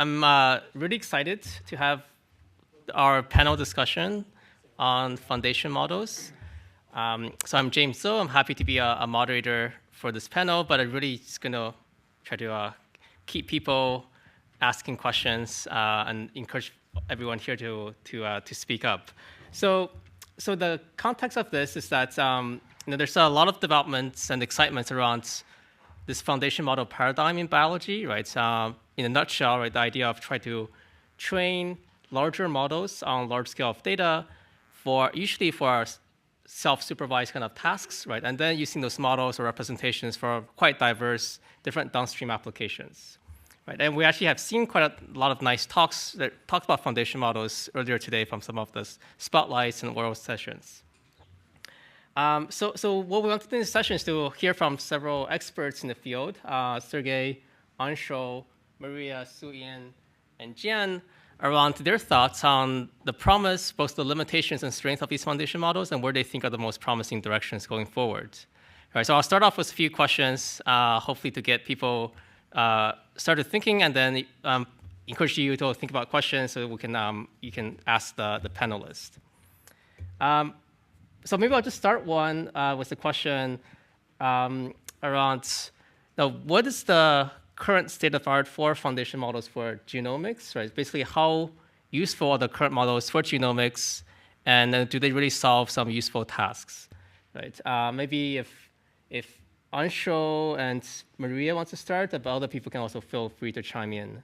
I'm really excited to have our panel discussion on foundation models. So I'm James Zhou. I'm happy to be a moderator for this panel, but I'm really just going to try to keep people asking questions and encourage everyone here to speak up. So the context of this is that there's a lot of developments and excitements around this foundation model paradigm in biology, right? In a nutshell, right, the idea of trying to train larger models on large scale of data usually for self-supervised kind of tasks, right? And then using those models or representations for quite diverse different downstream applications, right? And we actually have seen quite a lot of nice talks that talked about foundation models earlier today from some of the spotlights and oral sessions. So what we want to do in this session is to hear from several experts in the field, Sergey, Anshul, Maria, Suyan, and Jian, around their thoughts on the promise, both the limitations and strength of these foundation models, and where they think are the most promising directions going forward. All right, so I'll start off with a few questions, hopefully to get people started thinking, and then encourage you to think about questions so we can you can ask the panelists. So maybe I'll just start one with a question around what is the current state of art for foundation models for genomics, right? Basically, how useful are the current models for genomics, and do they really solve some useful tasks, right? Maybe if Anshul and Maria want to start, but other people can also feel free to chime in.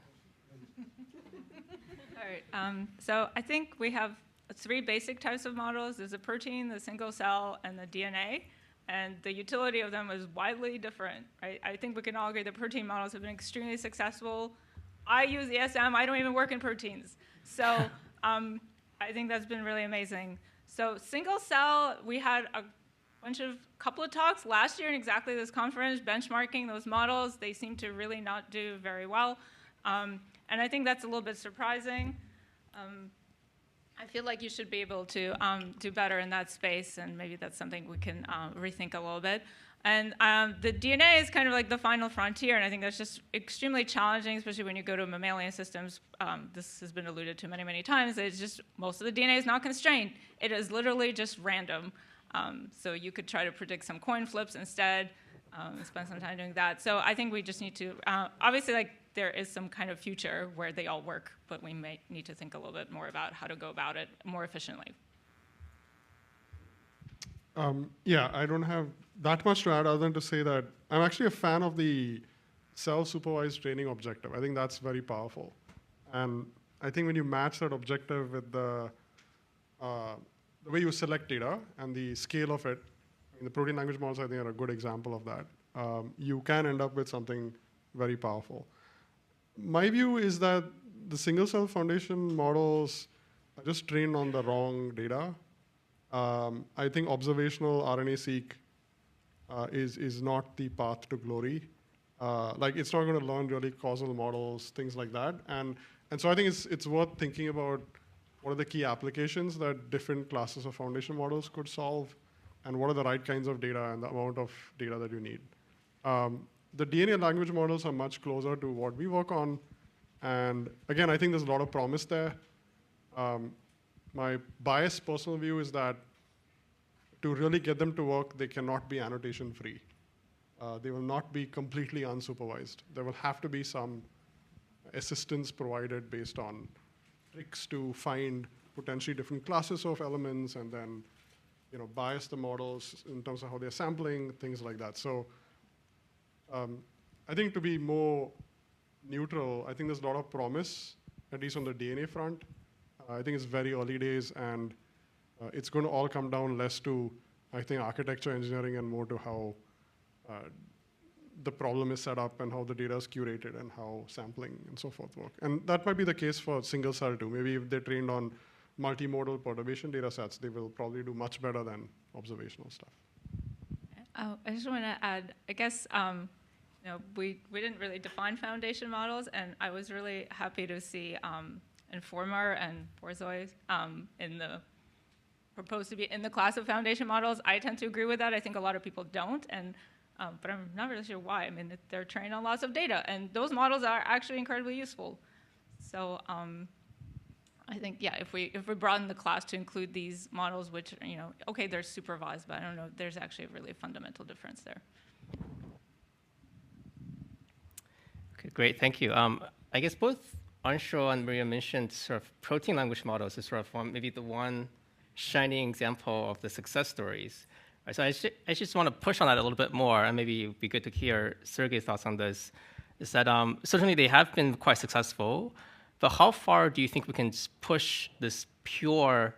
All right. So I think we have 3 basic types of models. There's a protein, the single cell, and the DNA. And the utility of them is widely different, right? I think we can all agree that protein models have been extremely successful. I use ESM. I don't even work in proteins. So I think that's been really amazing. So single cell, we had a couple of talks last year in exactly this conference, benchmarking those models. They seem to really not do very well. And I think that's a little bit surprising. I feel like you should be able to do better in that space, and maybe that's something we can rethink a little bit. And the DNA is kind of like the final frontier, and I think that's just extremely challenging, especially when you go to mammalian systems. This has been alluded to many, many times. It's just most of the DNA is not constrained. It is literally just random. So you could try to predict some coin flips instead, spend some time doing that. So I think we just need to, obviously, like, there is some kind of future where they all work, but we may need to think a little bit more about how to go about it more efficiently. Yeah, I don't have that much to add other than to say that I'm actually a fan of the self-supervised training objective. I think that's very powerful. And I think when you match that objective with the way you select data and the scale of it, the protein language models, I think, are a good example of that. You can end up with something very powerful. My view is that the single cell foundation models are just trained on the wrong data. I think observational RNA-seq is not the path to glory. Like, it's not going to learn really causal models, things like that. And so I think it's worth thinking about what are the key applications that different classes of foundation models could solve, and what are the right kinds of data and the amount of data that you need. The DNA language models are much closer to what we work on. And again, I think there's a lot of promise there. My biased personal view is that to really get them to work, they cannot be annotation free. They will not be completely unsupervised. There will have to be some assistance provided based on tricks to find potentially different classes of elements, and then bias the models in terms of how they're sampling, things like that. So I think to be more neutral, I think there's a lot of promise, at least on the DNA front. I think it's very early days, and it's going to all come down less to, I think, architecture engineering and more to how the problem is set up and how the data is curated and how sampling and so forth work. And that might be the case for single cell too. Maybe if they're trained on multimodal perturbation data sets, they will probably do much better than observational stuff. I just want to add, I guess, we didn't really define foundation models, and I was really happy to see Informer and Borzoi proposed to be in the class of foundation models. I tend to agree with that. I think a lot of people don't, but I'm not really sure why. I mean, they're trained on lots of data, and those models are actually incredibly useful. So I think, yeah, if we broaden the class to include these models, which, okay, they're supervised, but I don't know, there's actually a really fundamental difference there. Okay, great, thank you. I guess both Anshul and Maria mentioned sort of protein language models as sort of maybe the one shining example of the success stories. Right, so I just want to push on that a little bit more, and maybe it would be good to hear Sergey's thoughts on this, is that certainly they have been quite successful, but how far do you think we can push this pure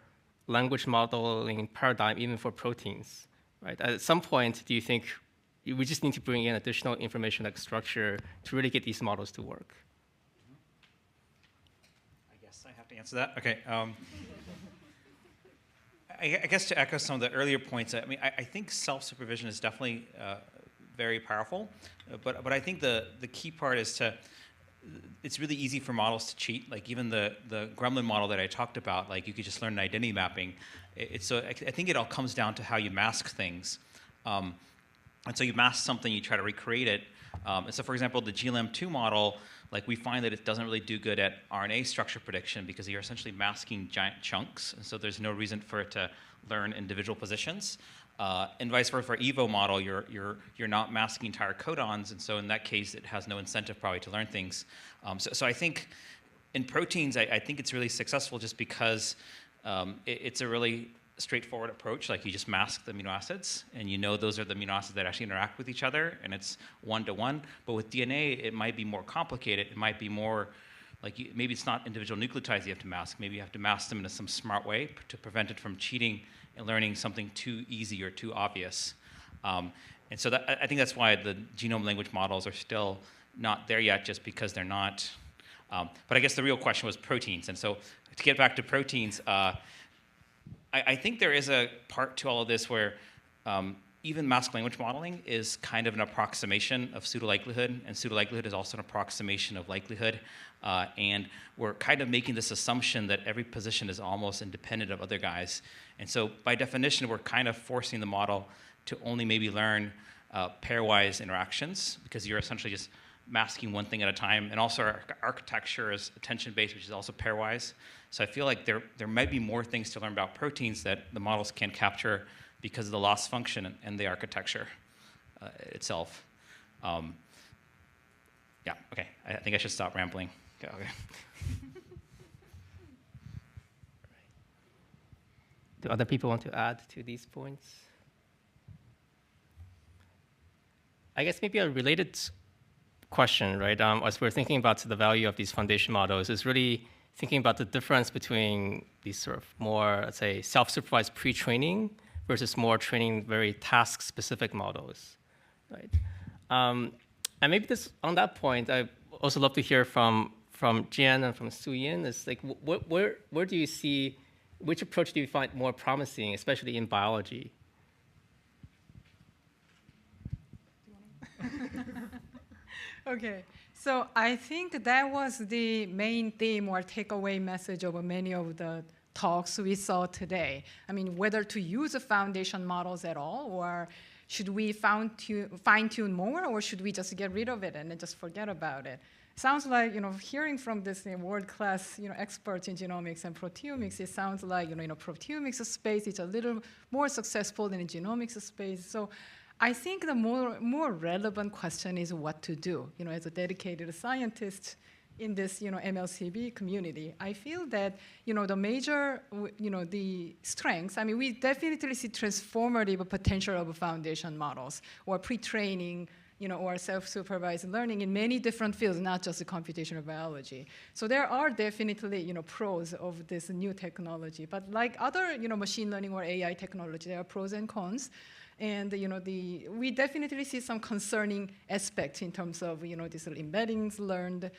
language modeling paradigm even for proteins? Right? At some point, do you think we just need to bring in additional information like structure to really get these models to work? I guess I have to answer that. Okay. I guess to echo some of the earlier points, I mean, I think self-supervision is definitely very powerful, but I think the key part is it's really easy for models to cheat. Like even the gremlin model that I talked about, like you could just learn an identity mapping. I think it all comes down to how you mask things. And so you mask something, you try to recreate it. And so for example, the GLM2 model, like we find that it doesn't really do good at RNA structure prediction because you're essentially masking giant chunks. And so there's no reason for it to learn individual positions. And vice versa for EVO model, you're not masking entire codons, and so in that case, it has no incentive probably to learn things. So I think in proteins, I think it's really successful just because it's a really straightforward approach. Like you just mask the amino acids, and you know those are the amino acids that actually interact with each other, and it's one-to-one. But with DNA, it might be more complicated. It might be more like maybe it's not individual nucleotides you have to mask. Maybe you have to mask them in some smart way to prevent it from cheating and learning something too easy or too obvious. And so I think that's why the genome language models are still not there yet, just because they're not. But I guess the real question was proteins. And so to get back to proteins, I think there is a part to all of this where even masked language modeling is kind of an approximation of pseudo-likelihood, and pseudo-likelihood is also an approximation of likelihood. And we're kind of making this assumption that every position is almost independent of other guys. And so by definition, we're kind of forcing the model to only maybe learn pairwise interactions, because you're essentially just masking one thing at a time. And also our architecture is attention-based, which is also pairwise. So I feel like there might be more things to learn about proteins that the models can't capture because of the loss function and the architecture itself. Yeah, okay, I think I should stop rambling. Okay. Do other people want to add to these points? I guess maybe a related question, right? As we're thinking about the value of these foundation models, is really thinking about the difference between these sort of more, let's say, self-supervised pre-training versus more training very task-specific models, right? And maybe on that point, I'd also love to hear from Jian and from Suyin. Is like, where do you see, which approach do you find more promising, especially in biology? Okay, so I think that was the main theme or takeaway message of many of the talks we saw today. I mean, whether to use the foundation models at all, or should we fine-tune more, or should we just get rid of it and then just forget about it? Sounds like, hearing from this world-class, experts in genomics and proteomics, it sounds like, proteomics space is a little more successful than the genomics space. So I think the more relevant question is what to do. As a dedicated scientist in this, MLCB community, I feel that, the major, the strengths. I mean, we definitely see transformative potential of foundation models or pre-training, or self-supervised learning in many different fields, not just computational biology. So there are definitely, pros of this new technology. But like other, machine learning or AI technology, there are pros and cons. And we definitely see some concerning aspects in terms of these embeddings learned,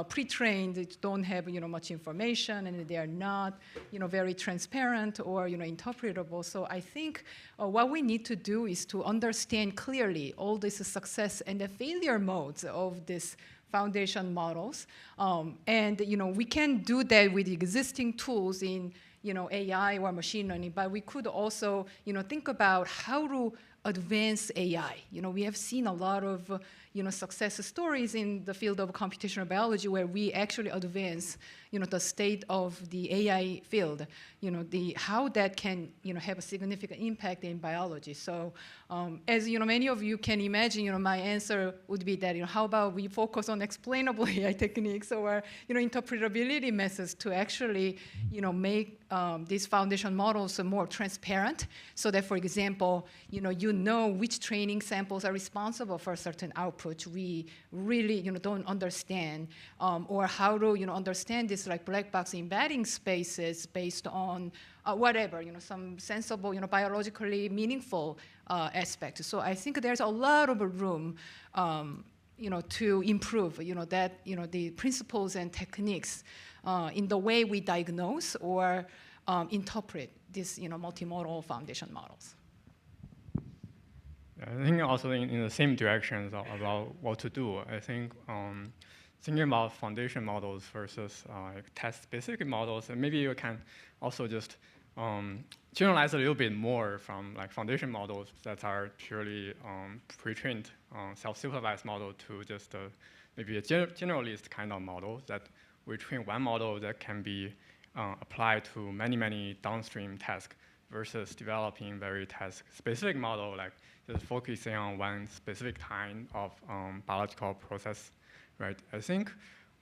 pre-trained, don't have much information, and they are not very transparent or interpretable. So I think what we need to do is to understand clearly all these success and the failure modes of this foundation models, and we can do that with existing tools in AI or machine learning, but we could also, think about how to advance AI. We have seen a lot of, success stories in the field of computational biology where we actually advance, the state of the AI field, how that can, have a significant impact in biology. So as, many of you can imagine, my answer would be that, how about we focus on explainable AI techniques or, interpretability methods to actually, make these foundation models more transparent so that, for example, you know which training samples are responsible for a certain output we really, don't understand, or how to, understand this like black box embedding spaces based on whatever, some sensible, biologically meaningful aspect. So I think there's a lot of room, to improve, that, the principles and techniques in the way we diagnose or interpret these, multimodal foundation models. I think also in the same directions about what to do. I think thinking about foundation models versus test-specific models, and maybe you can also just generalize a little bit more from like foundation models that are purely pre-trained self-supervised model to just maybe a generalist kind of model that we train one model that can be applied to many downstream tasks versus developing very task-specific model like just focusing on one specific kind of biological process, right? I think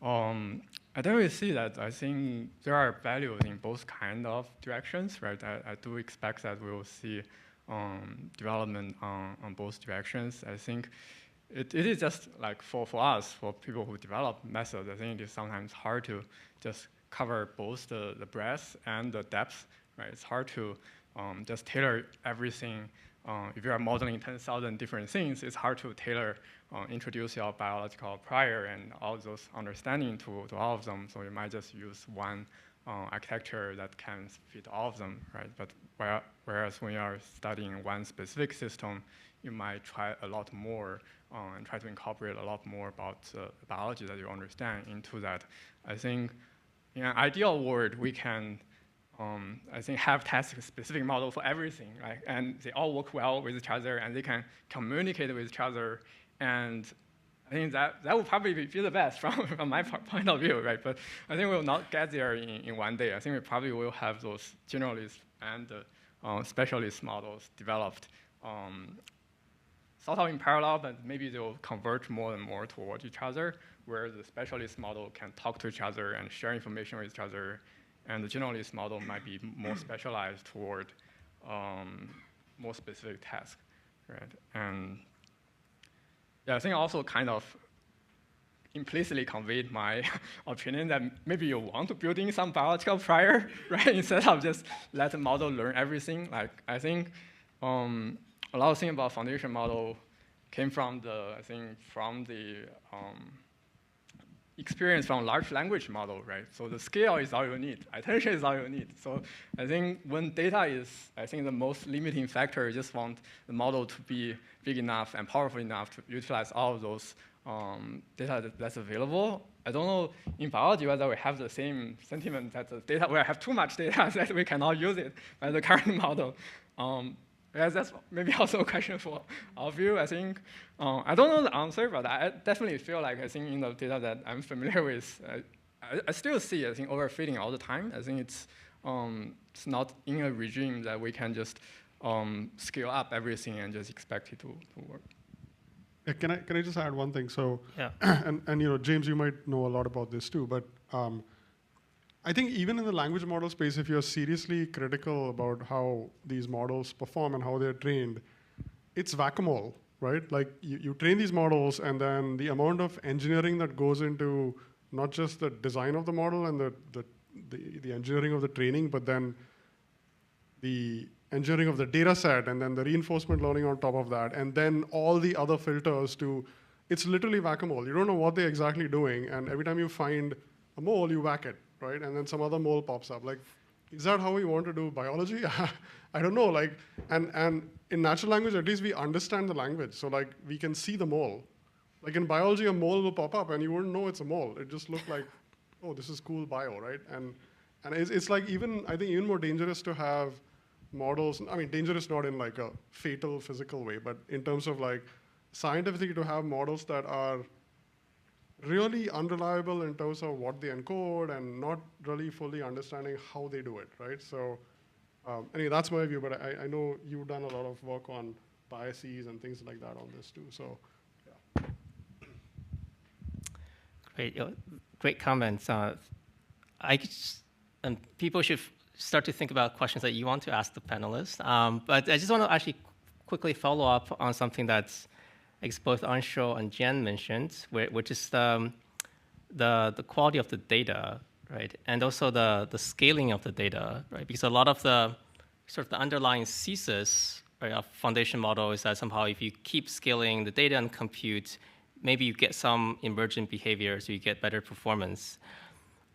I don't really see that. I think there are values in both kind of directions, right? I do expect that we will see development on both directions. I think it is just like for us, for people who develop methods, I think it is sometimes hard to just cover both the breadth and the depth, right? It's hard to just tailor everything. If you are modeling 10,000 different things, it's hard to tailor, introduce your biological prior and all those understanding to all of them. So you might just use one architecture that can fit all of them, right? But whereas when you are studying one specific system, you might try a lot more and try to incorporate a lot more about the biology that you understand into that. I think in an ideal world, we can I think have task-specific model for everything, right? And they all work well with each other, and they can communicate with each other. And I think that would probably be the best from my point of view, right? But I think we will not get there in one day. I think we probably will have those generalist and specialist models developed sort of in parallel, but maybe they will converge more and more toward each other, where the specialist model can talk to each other and share information with each other. And the generalist model might be more specialized toward more specific tasks, right? And yeah, I think also kind of implicitly conveyed my opinion that maybe you want to build in some biological prior, right? Instead of just let the model learn everything. Like I think a lot of things about foundation model came from the experience from large language model, right? So the scale is all you need. Attention is all you need. So I think when data is, I think the most limiting factor, you just want the model to be big enough and powerful enough to utilize all of those data that's available. I don't know in biology whether we have the same sentiment that the data, we have too much data that we cannot use it by the current model. Yeah, that's maybe also a question for all of you. I think, I don't know the answer, but I definitely feel like I think in the data that I'm familiar with, I still see, I think, overfitting all the time. I think it's not in a regime that we can just scale up everything and just expect it to work. Yeah, can I just add one thing? So, yeah. and James, you might know a lot about this too, but I think even in the language model space, if you're seriously critical about how these models perform and how they're trained, it's whack-a-mole, right? Like you train these models, and then the amount of engineering that goes into not just the design of the model and the engineering of the training, but then the engineering of the data set, and then the reinforcement learning on top of that, and then all the other filters it's literally whack-a-mole. You don't know what they're exactly doing, and every time you find a mole, you whack it, right? And then some other mole pops up. Like, is that how we want to do biology? I don't know. Like, and in natural language, at least we understand the language. So like, we can see the mole. Like in biology, a mole will pop up and you wouldn't know it's a mole. It just looked like, oh, this is cool bio, right? And it's like I think even more dangerous to have models. I mean, dangerous not in like a fatal physical way, but in terms of like scientifically to have models that are really unreliable in terms of what they encode and not really fully understanding how they do it, right? So anyway, that's my view, but I know you've done a lot of work on biases and things like that on this too, so yeah. Great, great comments. And people should start to think about questions that you want to ask the panelists. But I just want to actually quickly follow up on something that's both Anshul and Jian mentioned, which is the quality of the data, right? And also the scaling of the data, right? Because a lot of the sort of the underlying thesis, right, of foundation model is that somehow if you keep scaling the data and compute, maybe you get some emergent behavior, so you get better performance.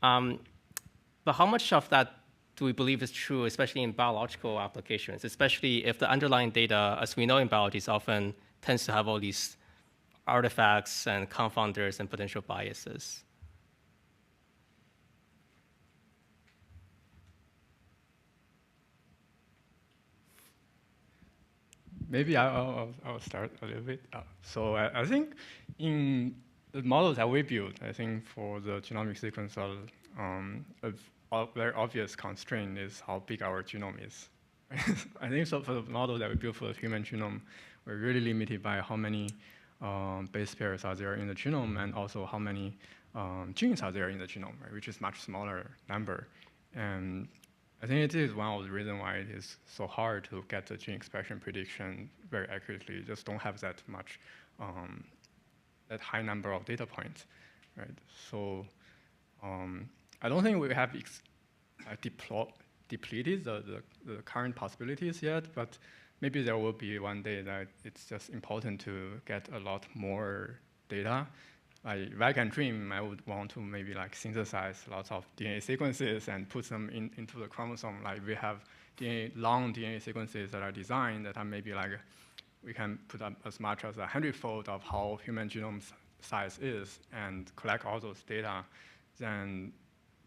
But how much of that do we believe is true, especially in biological applications, especially if the underlying data, as we know in biology, often tends to have all these artifacts and confounders and potential biases? Maybe I'll start a little bit. So I think in the models that we built, I think for the genomic sequencer, a very obvious constraint is how big our genome is. I think so for the model that we built for the human genome, we're really limited by how many base pairs are there in the genome and also how many genes are there in the genome, right, which is much smaller number. And I think it is one of the reasons why it is so hard to get the gene expression prediction very accurately. You just don't have that much, that high number of data points, right? So I don't think we have depleted the current possibilities yet, but maybe there will be one day that it's just important to get a lot more data. Like, if I can dream, I would want to maybe like synthesize lots of DNA sequences and put them into the chromosome. Like, we have long DNA sequences that are designed that are maybe like, we can put up as much as 100-fold of how human genome size is and collect all those data, then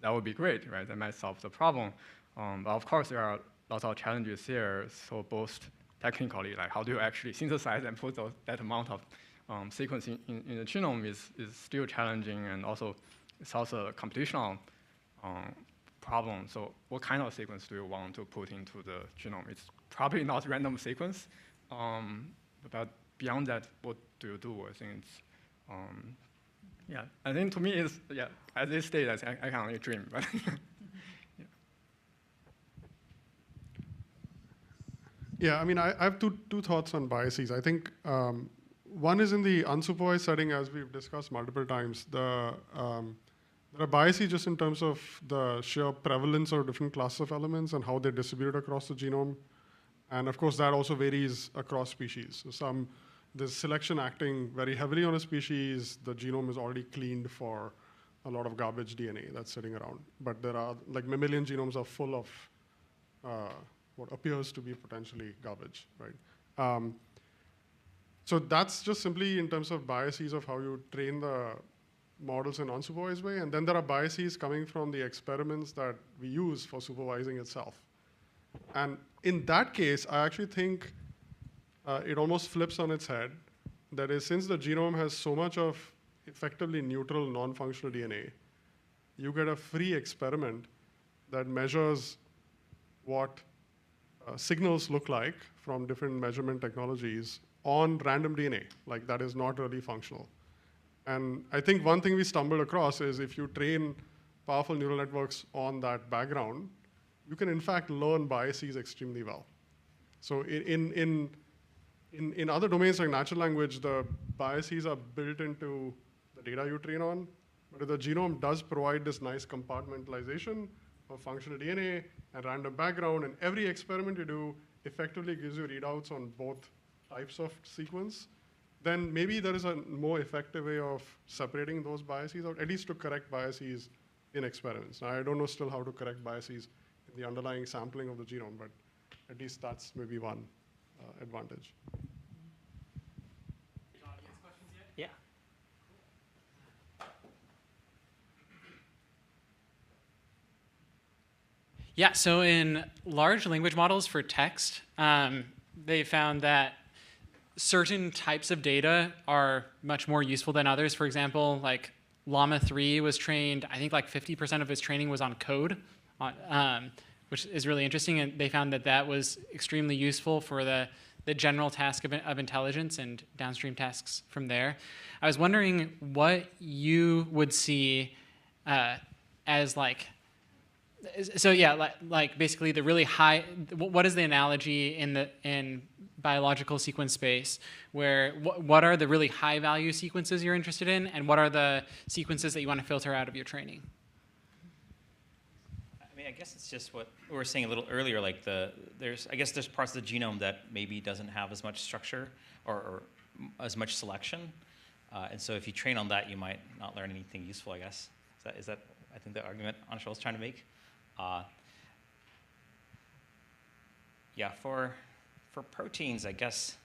that would be great, right? That might solve the problem. But of course, there are lots of challenges here. So both technically, like how do you actually synthesize and put that amount of sequencing in the genome is still challenging, and also it's also a computational problem. So what kind of sequence do you want to put into the genome? It's probably not random sequence, but beyond that, what do you do? I think it's, yeah. I think to me, it's, yeah, at this stage, I can only dream, but Yeah, I mean, I have two thoughts on biases. I think one is in the unsupervised setting, as we've discussed multiple times. There are biases just in terms of the sheer prevalence of different classes of elements and how they're distributed across the genome. And of course, that also varies across species. So there's selection acting very heavily on a species. The genome is already cleaned for a lot of garbage DNA that's sitting around. But there are, like, mammalian genomes are full of what appears to be potentially garbage, right? So that's just simply in terms of biases of how you train the models in an unsupervised way. And then there are biases coming from the experiments that we use for supervising itself. And in that case, I actually think it almost flips on its head. That is, since the genome has so much of effectively neutral, non-functional DNA, you get a free experiment that measures what signals look like from different measurement technologies on random DNA, like that is not really functional. And I think one thing we stumbled across is if you train powerful neural networks on that background, you can in fact learn biases extremely well. So in other domains like natural language, the biases are built into the data you train on, but the genome does provide this nice compartmentalization of functional DNA and random background, and every experiment you do effectively gives you readouts on both types of sequence. Then maybe there is a more effective way of separating those biases out, at least to correct biases in experiments. Now, I don't know still how to correct biases in the underlying sampling of the genome, but at least that's maybe one advantage. Yeah. Yeah, so in large language models for text, they found that certain types of data are much more useful than others. For example, like Llama 3 was trained, I think like 50% of its training was on code, which is really interesting. And they found that that was extremely useful for the general task of intelligence and downstream tasks from there. I was wondering what you would see as like, so yeah, like basically the really high, what is the analogy in biological sequence space where what are the really high value sequences you're interested in, and what are the sequences that you want to filter out of your training? I mean, I guess it's just what we were saying a little earlier, like I guess there's parts of the genome that maybe doesn't have as much structure or as much selection. And so if you train on that, you might not learn anything useful, I guess. Is that I think the argument Anshul was trying to make? Yeah, for proteins, I guess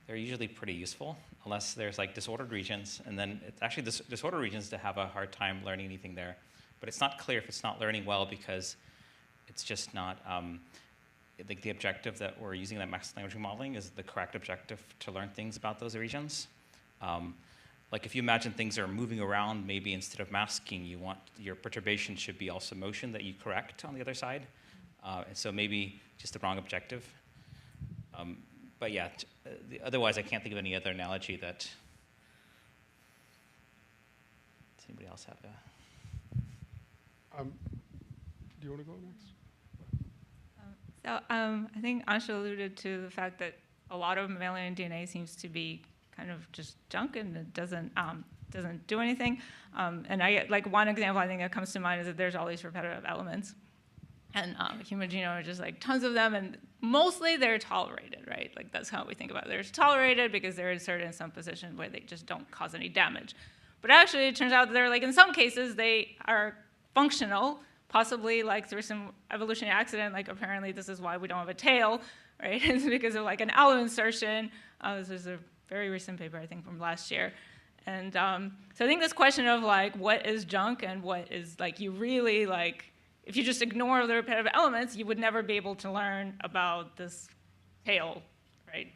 they're usually pretty useful, unless there's like disordered regions, and then it's actually disordered regions that have a hard time learning anything there. But it's not clear if it's not learning well because it's just not, the objective that we're using, that mixed language modeling, is the correct objective to learn things about those regions. Like if you imagine things are moving around, maybe instead of masking, you want your perturbation should be also motion that you correct on the other side. And so maybe just the wrong objective. But yeah, otherwise I can't think of any other analogy that, does anybody else have do you want to go next? So I think Anshul alluded to the fact that a lot of mammalian DNA seems to be kind of just junk and it doesn't do anything. And like one example I think that comes to mind is that there's all these repetitive elements. And human genome are just like tons of them, and mostly they're tolerated, right? Like that's how we think about it. They're tolerated because they're inserted in some position where they just don't cause any damage. But actually, it turns out that they're like in some cases they are functional, possibly like through some evolutionary accident. Like apparently this is why we don't have a tail, right? It's because of like an allo insertion. This is a very recent paper I think from last year. And so I think this question of like what is junk and what is like you really like. If you just ignore the repetitive elements, you would never be able to learn about this tail, right,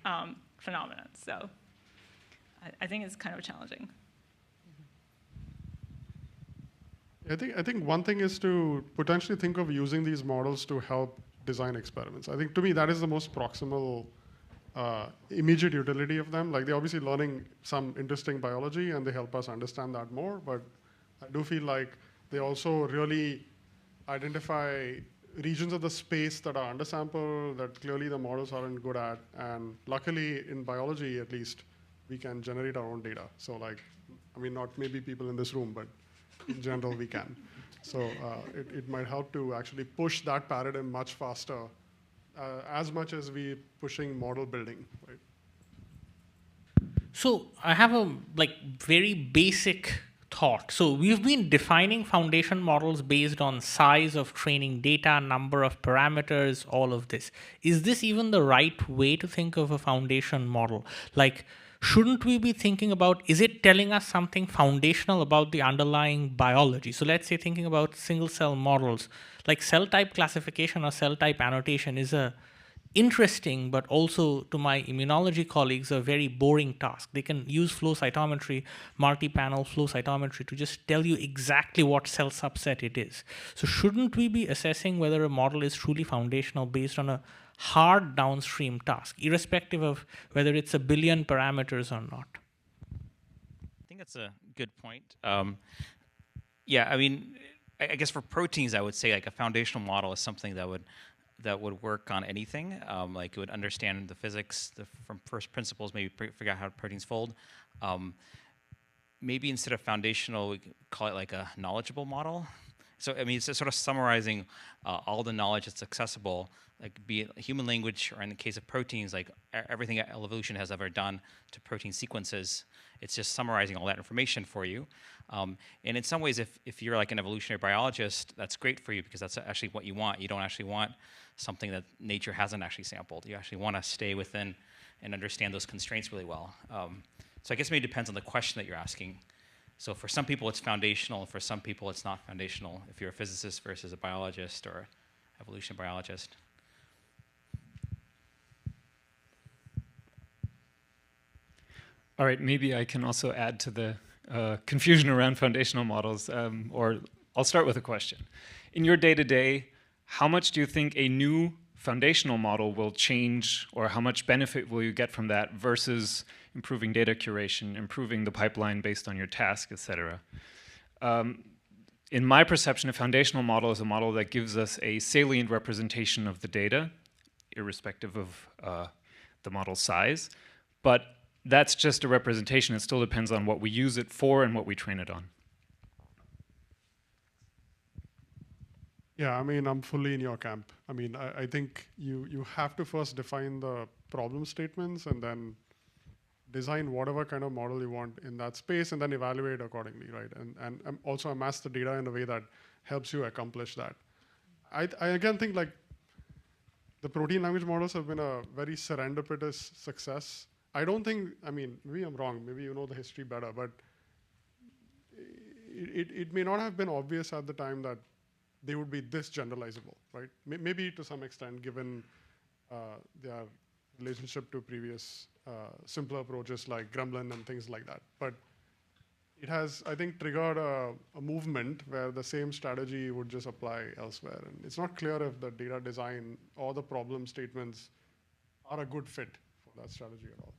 phenomenon. So I think it's kind of challenging. I think one thing is to potentially think of using these models to help design experiments. I think to me that is the most proximal immediate utility of them. Like they're obviously learning some interesting biology and they help us understand that more, but I do feel like they also really identify regions of the space that are undersampled, that clearly the models aren't good at. And luckily, in biology at least, we can generate our own data. So like, I mean, not maybe people in this room, but in general, we can. So it might help to actually push that paradigm much faster, as much as we pushing model building, right? So I have a very basic thought. So we've been defining foundation models based on size of training data, number of parameters, all of this. Is this even the right way to think of a foundation model? Like, shouldn't we be thinking about, is it telling us something foundational about the underlying biology? So let's say thinking about single cell models, like cell type classification or cell type annotation is a interesting, but also to my immunology colleagues, a very boring task. They can use flow cytometry, multi-panel flow cytometry to just tell you exactly what cell subset it is. So shouldn't we be assessing whether a model is truly foundational based on a hard downstream task, irrespective of whether it's a billion parameters or not? I think that's a good point. Yeah, I mean, I guess for proteins, I would say like a foundational model is something that would work on anything. Like it would understand the physics from first principles, maybe figure out how proteins fold. Maybe instead of foundational, we could call it like a knowledgeable model. So I mean, it's sort of summarizing all the knowledge that's accessible, like be it human language, or in the case of proteins, like everything evolution has ever done to protein sequences. It's just summarizing all that information for you. And in some ways, if you're like an evolutionary biologist, that's great for you because that's actually what you want. You don't actually want something that nature hasn't actually sampled. You actually want to stay within and understand those constraints really well. So I guess maybe it depends on the question that you're asking. So for some people, it's foundational. For some people, it's not foundational. If you're a physicist versus a biologist or evolution biologist. All right, maybe I can also add to the confusion around foundational models, or I'll start with a question. In your day-to-day, how much do you think a new foundational model will change, or how much benefit will you get from that versus improving data curation, improving the pipeline based on your task, et cetera? In my perception, a foundational model is a model that gives us a salient representation of the data, irrespective of the model size. But that's just a representation. It still depends on what we use it for and what we train it on. Yeah, I mean, I'm fully in your camp. I mean, I think you have to first define the problem statements and then design whatever kind of model you want in that space and then evaluate accordingly, right? And also amass the data in a way that helps you accomplish that. I again think like the protein language models have been a very serendipitous success. I don't think, I mean, maybe I'm wrong, maybe you know the history better, but it may not have been obvious at the time that they would be this generalizable, right? Maybe to some extent, given their relationship to previous simpler approaches like Gremlin and things like that. But it has, I think, triggered a movement where the same strategy would just apply elsewhere. And it's not clear if the data design or the problem statements are a good fit for that strategy at all.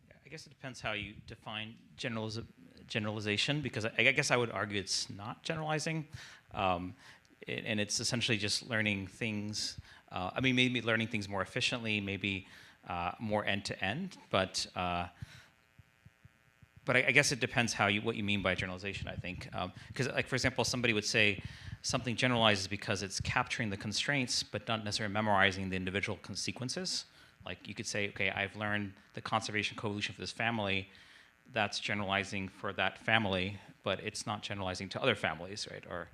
Yeah, I guess it depends how you define generalization, because I guess I would argue it's not generalizing. And it's essentially just learning things. I mean, maybe learning things more efficiently, maybe more end-to-end, but I guess it depends what you mean by generalization, I think. Because, like, for example, somebody would say something generalizes because it's capturing the constraints, but not necessarily memorizing the individual sequences. Like, you could say, okay, I've learned the conservation coevolution for this family. That's generalizing for that family, but it's not generalizing to other families, right? Or,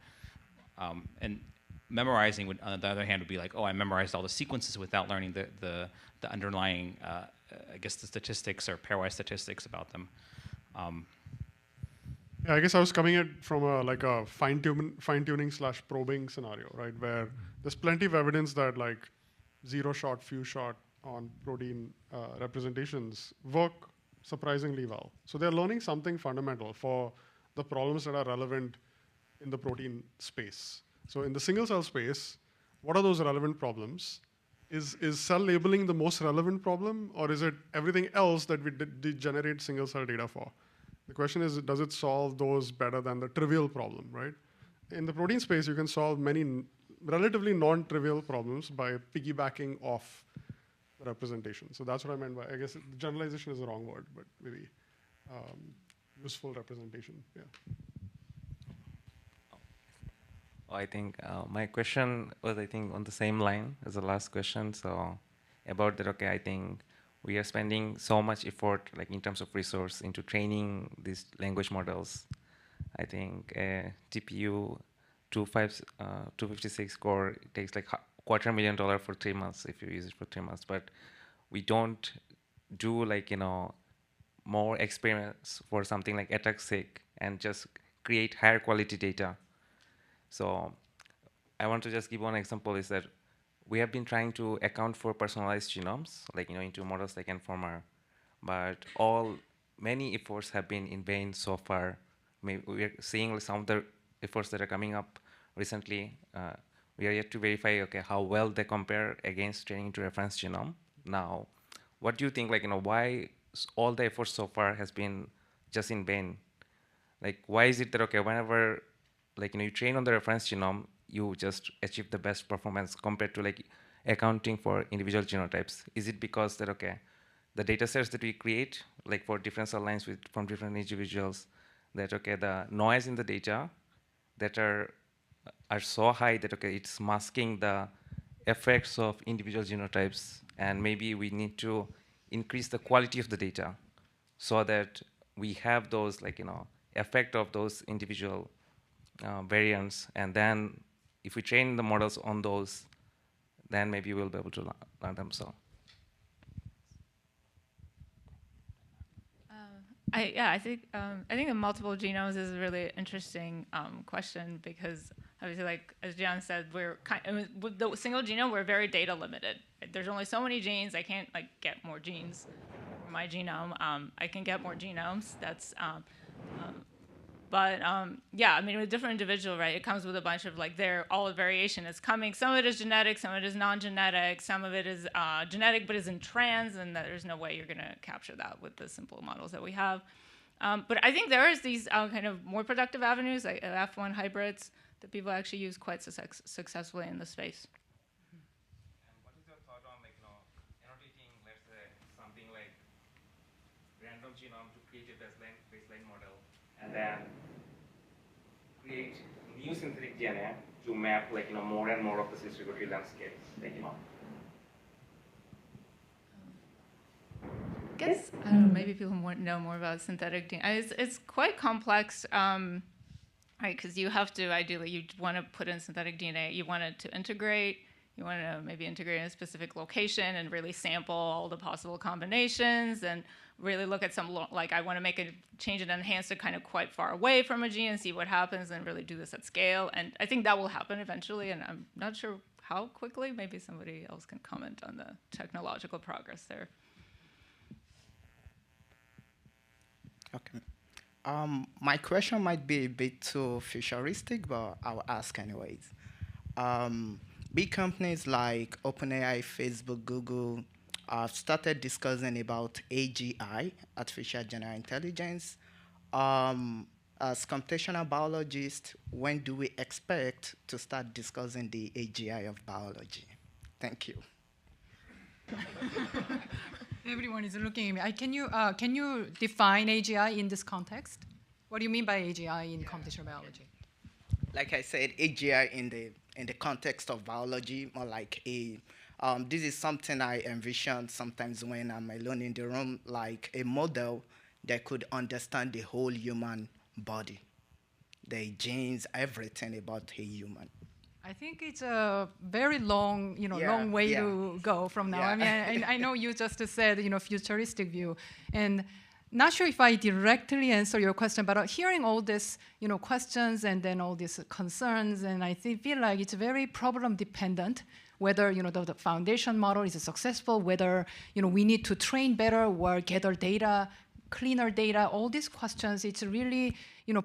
and memorizing would, on the other hand, would be like, oh, I memorized all the sequences without learning the underlying, I guess, the statistics or pairwise statistics about them. Yeah, I guess I was coming at from a fine-tuning / probing scenario, right? Where there's plenty of evidence that like zero-shot, few-shot on protein representations work surprisingly well. So they're learning something fundamental for the problems that are relevant in the protein space. So in the single-cell space, what are those relevant problems? Is cell labeling the most relevant problem, or is it everything else that we did generate single-cell data for? The question is, does it solve those better than the trivial problem, right? In the protein space, you can solve many relatively non-trivial problems by piggybacking off the representation. So that's what I meant by, I guess generalization is the wrong word, but maybe useful representation, yeah. I think my question was, I think, on the same line as the last question. So about that, okay, I think we are spending so much effort, like in terms of resource, into training these language models. I think a GPU 256 core, it takes like $250,000 for 3 months if you use it for 3 months. But we don't do like, more experiments for something like ATAC-seq and just create higher quality data. So I want to just give one example is that we have been trying to account for personalized genomes, like into models like Informer, but many efforts have been in vain so far. We are seeing some of the efforts that are coming up recently. We are yet to verify, okay, how well they compare against training to reference genome. Now, what do you think, why all the efforts so far has been just in vain? Like, why is it that, okay, whenever you train on the reference genome, you just achieve the best performance compared to accounting for individual genotypes? Is it because that, okay, the data sets that we create, for different cell lines from different individuals, that, okay, the noise in the data that are so high that, okay, it's masking the effects of individual genotypes, and maybe we need to increase the quality of the data so that we have those, effect of those individual variants, and then if we train the models on those, then maybe we'll be able to learn them. So, I think the multiple genomes is a really interesting question, because obviously, like as Jian said, with the single genome, we're very data limited. There's only so many genes. I can't like get more genes for my genome. I can get more genomes. That's yeah, I mean, with different individual, right, it comes with a bunch of, like, all the variation is coming. Some of it is genetic, some of it is non-genetic, some of it is genetic but is in trans, and there's no way you're going to capture that with the simple models that we have. But I think there is these kind of more productive avenues, like F1 hybrids, that people actually use quite successfully in the space. And what is your thought on, like, annotating, let's say, something like random genome to create a baseline model, and then create new synthetic DNA to map, like, more and more of the distributed landscape, like, I guess, I don't know, maybe people know more about synthetic DNA. It's quite complex, right, because you have to, ideally, you want to put in synthetic DNA, you want it to integrate, you want to maybe integrate in a specific location and really sample all the possible combinations and really look at some, like, I want to make a change and enhance it kind of quite far away from a gene and see what happens and really do this at scale. And I think that will happen eventually, and I'm not sure how quickly. Maybe somebody else can comment on the technological progress there. Okay. My question might be a bit too futuristic, but I'll ask anyways. Big companies like OpenAI, Facebook, Google started discussing about AGI, artificial general intelligence. As computational biologists, when do we expect to start discussing the AGI of biology? Thank you. Everyone is looking at me. Can you define AGI in this context? What do you mean by AGI in computational biology? Like I said, AGI in the context of biology, more like a this is something I envision sometimes when I'm alone in the room, like a model that could understand the whole human body, the genes, everything about a human. I think it's a very long, long way to go from now. Yeah. I mean, I know you just said, futuristic view, and not sure if I directly answer your question, but hearing all this, questions and then all these concerns, and I feel like it's very problem dependent. Whether the foundation model is successful, whether we need to train better or gather data, cleaner data. All these questions, it's really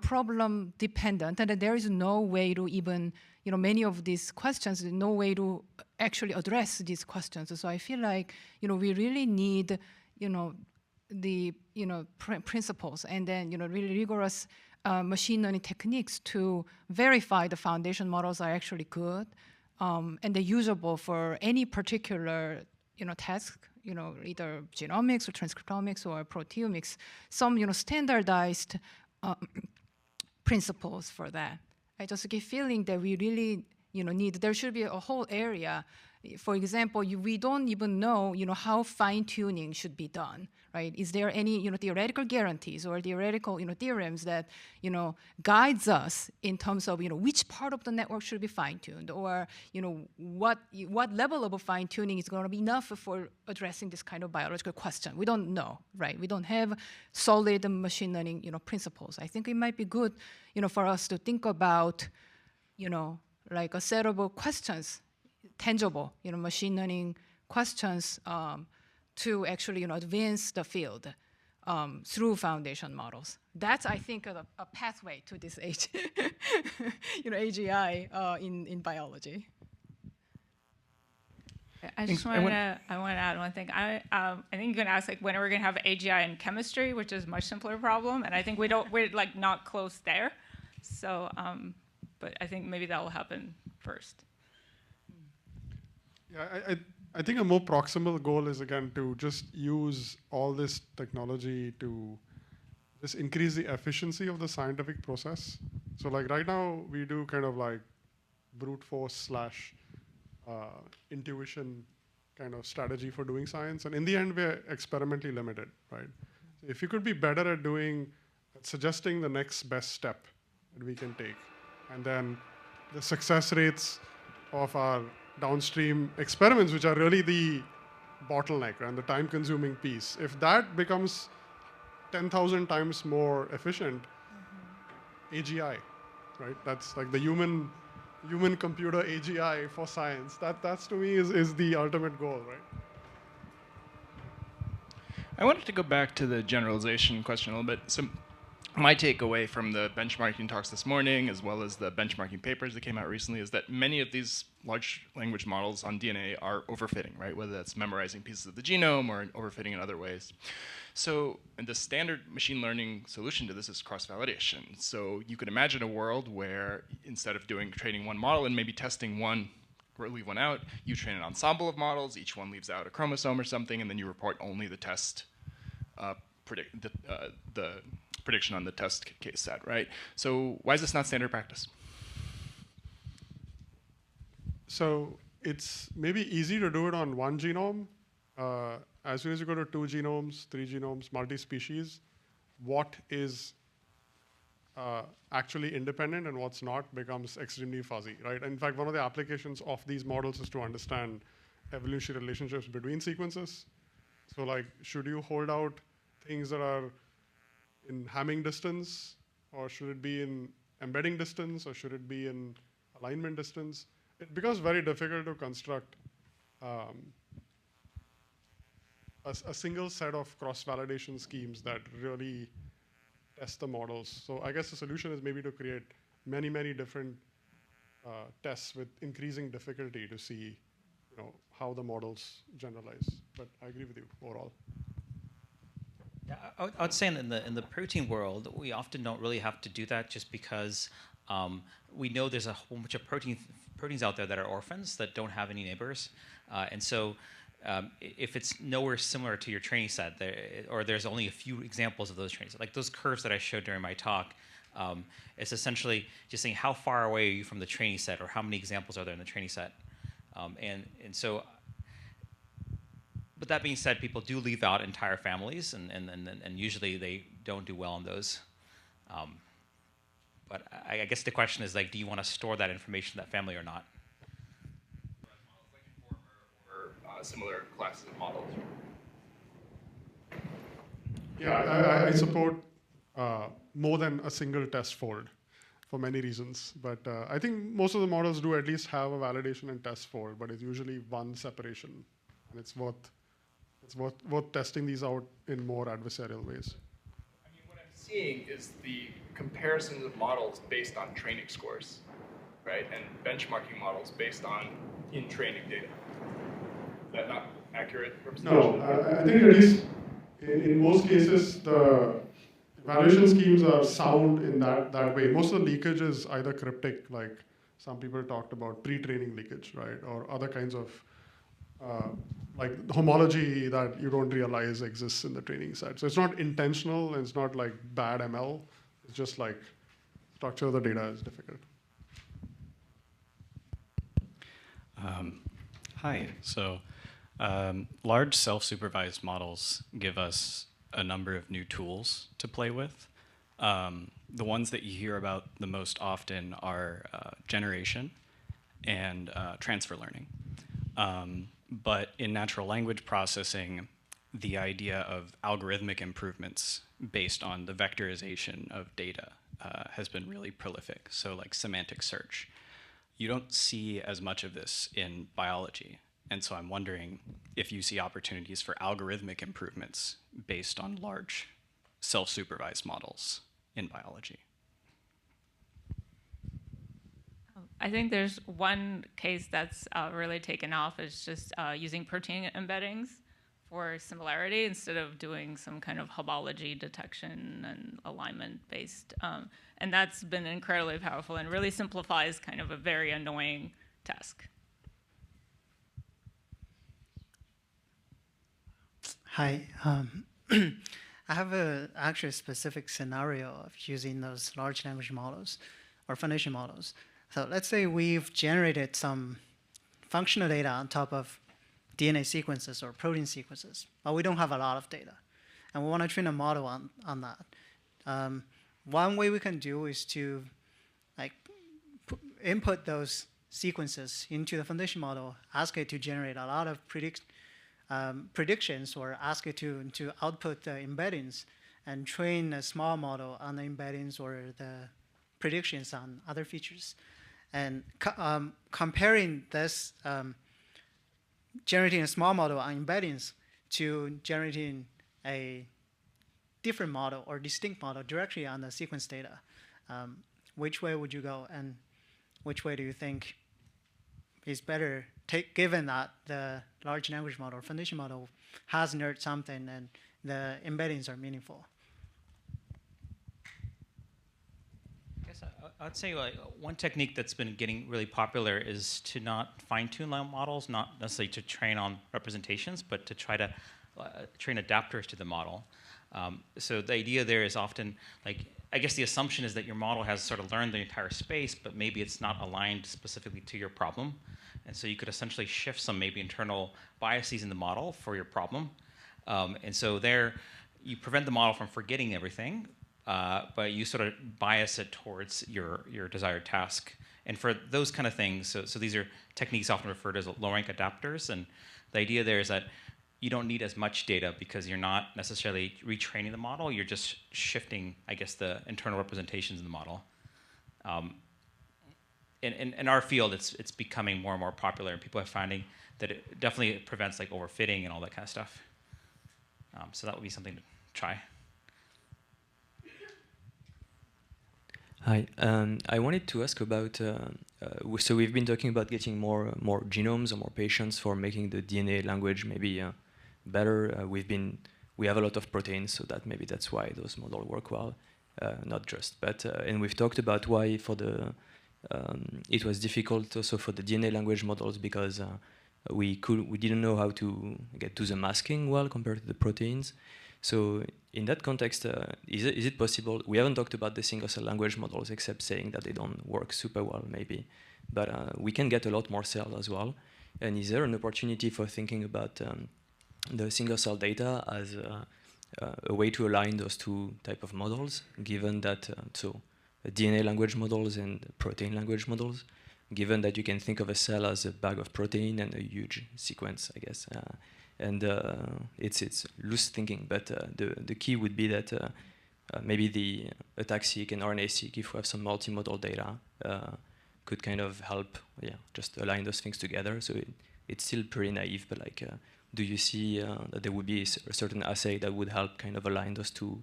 problem dependent, and there is no way to even many of these questions, no way to actually address these questions. So I feel like we really need the principles and then really rigorous machine learning techniques to verify the foundation models are actually good and they're usable for any particular task, either genomics or transcriptomics or proteomics. Some standardized principles for that. I just get feeling that we really need. There should be a whole area. For example, we don't even know how fine tuning should be done, right? Is there any theoretical guarantees or theoretical theorems that guides us in terms of which part of the network should be fine tuned, or what level of fine tuning is going to be enough for addressing this kind of biological question? We don't know, right? We don't have solid machine learning principles. I think it might be good for us to think about like a set of questions, tangible, machine learning questions to actually, advance the field through foundation models. That's, I think, a pathway to this AGI in biology. I want to add one thing. I think you're going to ask when are we going to have AGI in chemistry, which is a much simpler problem, and I think we're like not close there. So, but I think maybe that will happen first. Yeah, I think a more proximal goal is, again, to just use all this technology to just increase the efficiency of the scientific process. So like right now, we do kind of like brute force / intuition kind of strategy for doing science. And in the end, we're experimentally limited, right? So if you could be better at suggesting the next best step that we can take, and then the success rates of our downstream experiments, which are really the bottleneck and the time-consuming piece, if that becomes 10,000 times more efficient, AGI, right? That's like the human human-computer AGI for science. That's to me is the ultimate goal, right? I wanted to go back to the generalization question a little bit. So my takeaway from the benchmarking talks this morning, as well as the benchmarking papers that came out recently, is that many of these large language models on DNA are overfitting, right? Whether that's memorizing pieces of the genome or overfitting in other ways. So, and the standard machine learning solution to this is cross-validation. So you could imagine a world where instead of training one model and maybe testing one or leave one out, you train an ensemble of models, each one leaves out a chromosome or something, and then you report only the test the prediction on the test case set, right? So why is this not standard practice? So it's maybe easy to do it on one genome. As soon as you go to 2 genomes, 3 genomes, multi-species, what is actually independent and what's not becomes extremely fuzzy, right? In fact, one of the applications of these models is to understand evolutionary relationships between sequences. So like, should you hold out things that are in Hamming distance, or should it be in embedding distance, or should it be in alignment distance? It becomes very difficult to construct a single set of cross-validation schemes that really test the models. So I guess the solution is maybe to create many, many different tests with increasing difficulty to see, how the models generalize. But I agree with you overall. Yeah, I would say in the protein world, we often don't really have to do that just because we know there's a whole bunch of proteins out there that are orphans that don't have any neighbors, and so if it's nowhere similar to your training set, or there's only a few examples of those trainings, like those curves that I showed during my talk, it's essentially just saying how far away are you from the training set, or how many examples are there in the training set, and so. But that being said, people do leave out entire families, and usually they don't do well on those. But I guess the question is, like, do you want to store that information, that family, or not? Or similar classes of models. Yeah, I support more than a single test fold for many reasons. But I think most of the models do at least have a validation and test fold, but it's usually one separation, and it's worth testing these out in more adversarial ways. I mean, what I'm seeing is the comparisons of models based on training scores, right? And benchmarking models based on in-training data. Is that not accurate representation? No, I think at least in most cases, the evaluation schemes are sound in that way. Most of the leakage is either cryptic, like some people talked about pre-training leakage, right? Or other kinds of like homology that you don't realize exists in the training set. So it's not intentional, and it's not like bad ML. It's just like structure of the data is difficult. Hi. So large self-supervised models give us a number of new tools to play with. The ones that you hear about the most often are generation and transfer learning. But in natural language processing, the idea of algorithmic improvements based on the vectorization of data has been really prolific. So like semantic search. You don't see as much of this in biology. And so I'm wondering if you see opportunities for algorithmic improvements based on large self-supervised models in biology. I think there's one case that's really taken off. It's just using protein embeddings for similarity instead of doing some kind of homology detection and alignment based. And that's been incredibly powerful and really simplifies kind of a very annoying task. Hi. I have actually a specific scenario of using those large language models or foundation models. So let's say we've generated some functional data on top of DNA sequences or protein sequences, but we don't have a lot of data. And we want to train a model on that. One way we can do is to input those sequences into the foundation model, ask it to generate a lot of predictions, or ask it to output the embeddings and train a small model on the embeddings or the predictions on other features. And comparing this generating a small model on embeddings to generating a different model or distinct model directly on the sequence data, which way would you go, and which way do you think is better, given that the large language model or foundation model has learned something and the embeddings are meaningful? I guess I'd say like one technique that's been getting really popular is to not fine-tune models, not necessarily to train on representations, but to try to train adapters to the model. So the idea there is often, like, I guess the assumption is that your model has sort of learned the entire space, but maybe it's not aligned specifically to your problem. And so you could essentially shift some maybe internal biases in the model for your problem. And so there, you prevent the model from forgetting everything, but you sort of bias it towards your desired task. And for those kind of things, so these are techniques often referred to as low-rank adapters. And the idea there is that you don't need as much data because you're not necessarily retraining the model. You're just shifting, I guess, the internal representations in the model. In our field, it's becoming more and more popular, and people are finding that it definitely prevents like overfitting and all that kind of stuff. So that would be something to try. Hi, I wanted to ask about, so we've been talking about getting more genomes or more patients for making the DNA language maybe better. We have a lot of proteins, so that maybe that's why those models work well, not just. But and we've talked about why for the it was difficult also for the DNA language models because we didn't know how to get to the masking well compared to the proteins. So in that context, is it possible? We haven't talked about the single-cell language models except saying that they don't work super well, maybe. But we can get a lot more cells as well. And is there an opportunity for thinking about the single-cell data as a way to align those two type of models, given that DNA language models and protein language models, given that you can think of a cell as a bag of protein and a huge sequence, I guess. And it's loose thinking, but the key would be that maybe the ATAC-seq and RNA-seq, if we have some multimodal data, could kind of help, just align those things together. So it's still pretty naive, but like, do you see that there would be a certain assay that would help kind of align those two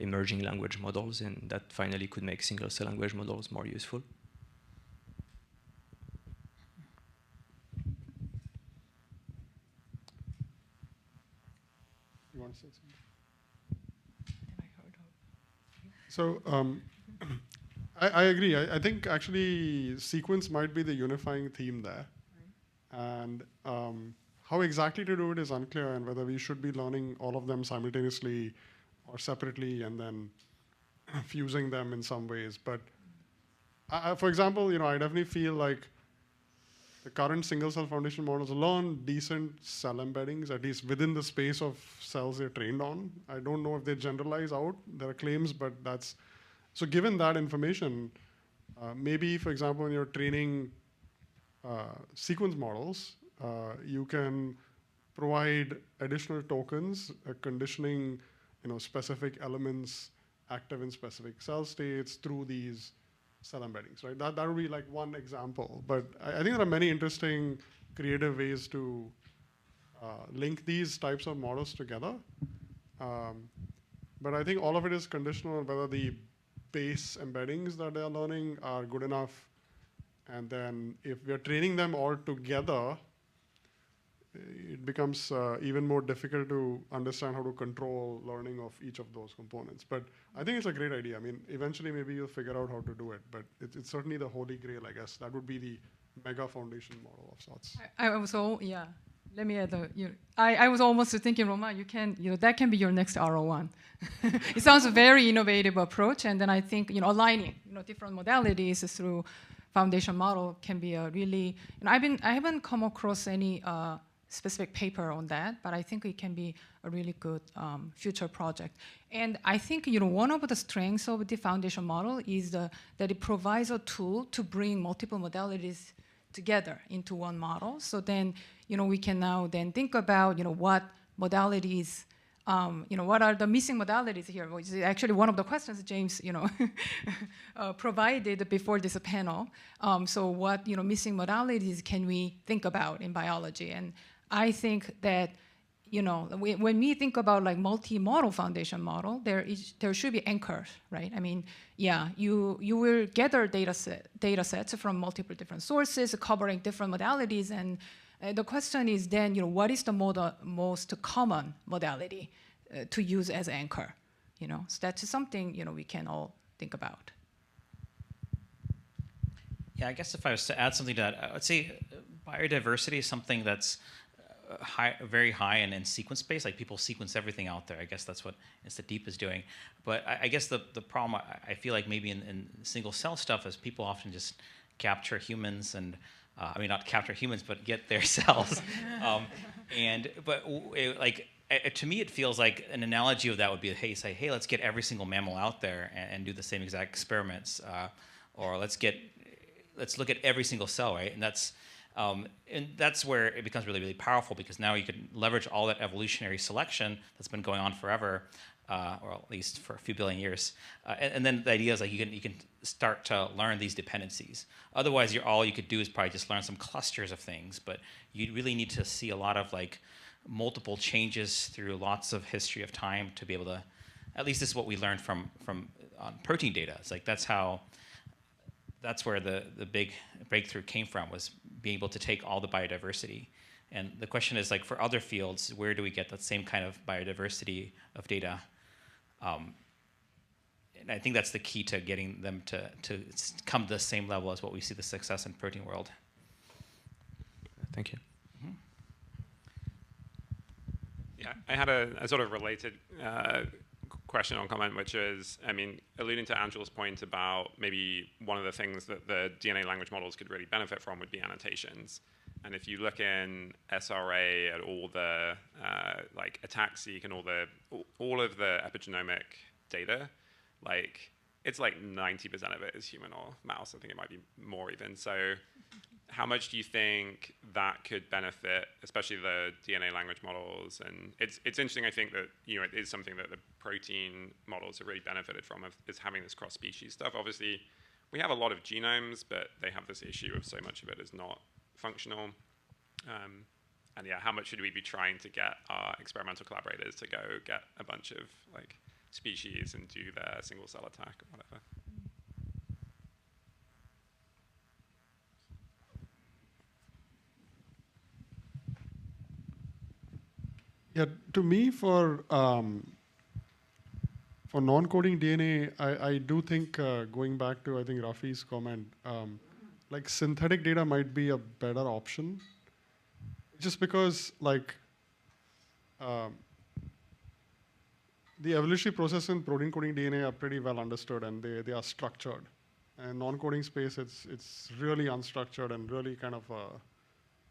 emerging language models, and that finally could make single-cell language models more useful? You want to say something? So I agree. I think actually sequence might be the unifying theme there. And how exactly to do it is unclear, and whether we should be learning all of them simultaneously or separately and then fusing them in some ways. But for example, I definitely feel like the current single-cell foundation models learn decent cell embeddings, at least within the space of cells they're trained on. I don't know if they generalize out. There are claims, but that's... So given that information, maybe, for example, when you're training sequence models, you can provide additional tokens, conditioning specific elements active in specific cell states through these cell embeddings, right? That would be like one example. But I think there are many interesting creative ways to link these types of models together. But I think all of it is conditional on whether the base embeddings that they're learning are good enough. And then if we're training them all together, it becomes even more difficult to understand how to control learning of each of those components. But I think it's a great idea. I mean, eventually maybe you'll figure out how to do it, but it's certainly the holy grail, I guess. That would be the mega foundation model of sorts. Let me add, I was almost thinking, Roma, you can, that can be your next R01. It sounds a very innovative approach, and then I think, aligning, different modalities through foundation model can be a really, I haven't come across any specific paper on that, but I think it can be a really good future project. And I think one of the strengths of the foundation model is that it provides a tool to bring multiple modalities together into one model. So then we can now then think about what modalities what are the missing modalities here? Which is actually one of the questions James, provided before this panel. So what, missing modalities can we think about in biology? And I think that, when we think about like multimodal foundation model, there should be anchors, right? I mean, yeah, you will gather data sets from multiple different sources covering different modalities, and the question is then, what is the most common modality to use as anchor? So that's something we can all think about. Yeah, I guess if I was to add something to that, I would say biodiversity is something that's very high in sequence space. Like people sequence everything out there. I guess that's what InstaDeep is doing. But I guess the problem I feel like maybe in single cell stuff is people often just capture humans and I mean not capture humans but get their cells. To me it feels like an analogy of that would be hey let's get every single mammal out there and do the same exact experiments, or let's look at every single cell, right? And that's where it becomes really, really powerful, because now you can leverage all that evolutionary selection that's been going on forever, or at least for a few billion years. And then the idea is like you can start to learn these dependencies. Otherwise, all you could do is probably just learn some clusters of things. But you really need to see a lot of like multiple changes through lots of history of time to be able to. At least this is what we learned from protein data. It's like that's where the big breakthrough came from, was being able to take all the biodiversity. And the question is, like, for other fields, where do we get that same kind of biodiversity of data? And I think that's the key to getting them to come to the same level as what we see the success in protein world. Thank you. Mm-hmm. Yeah, I had a sort of related question or comment, which is, I mean, alluding to Anshul's point about maybe one of the things that the DNA language models could really benefit from would be annotations. And if you look in SRA at all the like ATAC-seq and all of the epigenomic data, like it's like 90% of it is human or mouse. I think it might be more even. So how much do you think that could benefit, especially the DNA language models? And it's interesting, I think, that it is something that the protein models have really benefited from, is having this cross-species stuff. Obviously, we have a lot of genomes, but they have this issue of so much of it is not functional. And yeah, how much should we be trying to get our experimental collaborators to go get a bunch of like species and do their single cell attack or whatever? Yeah, to me, for non-coding DNA, I do think, going back to, I think, Rafi's comment, like synthetic data might be a better option. Just because, like, the evolutionary process in protein coding DNA are pretty well understood, and they are structured. And non-coding space, it's really unstructured and really kind of a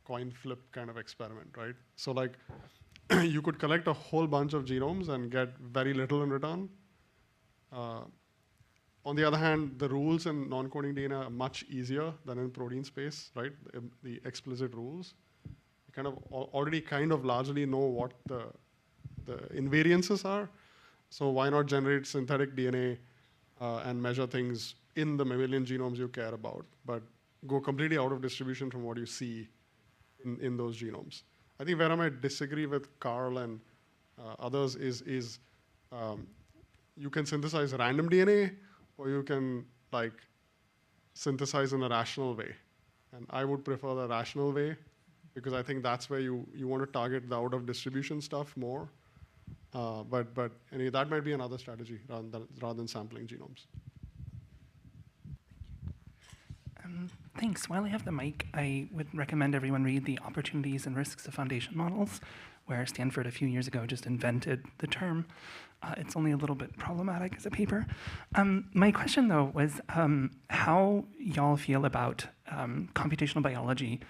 coin flip kind of experiment, right? So like, you could collect a whole bunch of genomes and get very little in return. On the other hand, the rules in non-coding DNA are much easier than in protein space, right? The explicit rules. You kind of already kind of largely know what the invariances are. So why not generate synthetic DNA and measure things in the mammalian genomes you care about, but go completely out of distribution from what you see in those genomes. I think where I might disagree with Carl and others is you can synthesize random DNA, or you can like synthesize in a rational way. And I would prefer the rational way, because I think that's where you want to target the out of distribution stuff more. But anyway, that might be another strategy rather than sampling genomes. Thanks. While I have the mic, I would recommend everyone read The Opportunities and Risks of Foundation Models, where Stanford a few years ago just invented the term. It's only a little bit problematic as a paper. My question, though, was how y'all feel about computational biology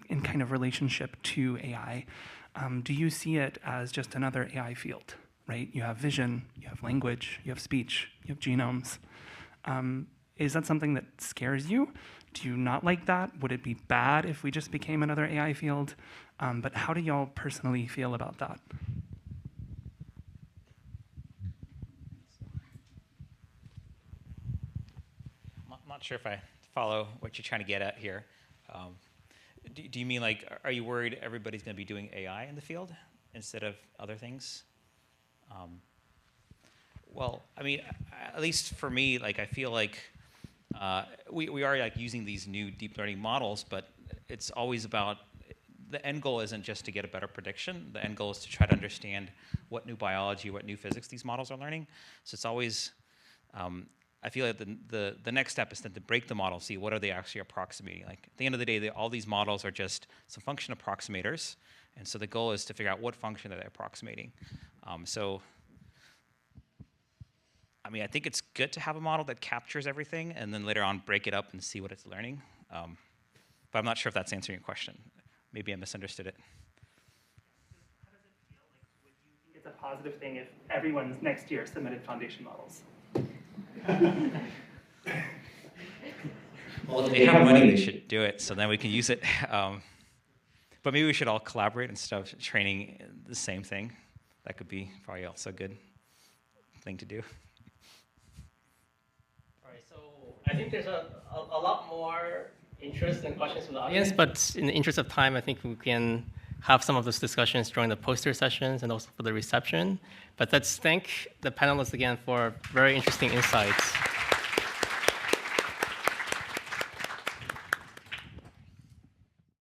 in kind of relationship to AI. Do you see it as just another AI field, right? You have vision, you have language, you have speech, you have genomes. Is that something that scares you? Do you not like that? Would it be bad if we just became another AI field? But how do y'all personally feel about that? not sure if I follow what you're trying to get at here. Do you mean like, are you worried everybody's going to be doing AI in the field instead of other things? Well, I mean, at least for me, like I feel like we are like using these new deep learning models, but it's always about, the end goal isn't just to get a better prediction. The end goal is to try to understand what new biology, what new physics these models are learning. So it's always, I feel like the next step is then to break the model, see what are they actually approximating. Like at the end of the day, all these models are just some function approximators. And so the goal is to figure out what function they're approximating. So, I mean, I think it's good to have a model that captures everything and then later on break it up and see what it's learning. But I'm not sure if that's answering your question. Maybe I misunderstood it. How does it feel? Like, would you think it's a positive thing if everyone's next year submitted foundation models? Well, if they have money, they should do it, so then we can use it. But maybe we should all collaborate instead of training the same thing. That could be probably also a good thing to do. All right, so I think there's a lot more interest and questions from the audience, but in the interest of time, I think we can have some of those discussions during the poster sessions and also for the reception. But let's thank the panelists again for very interesting insights.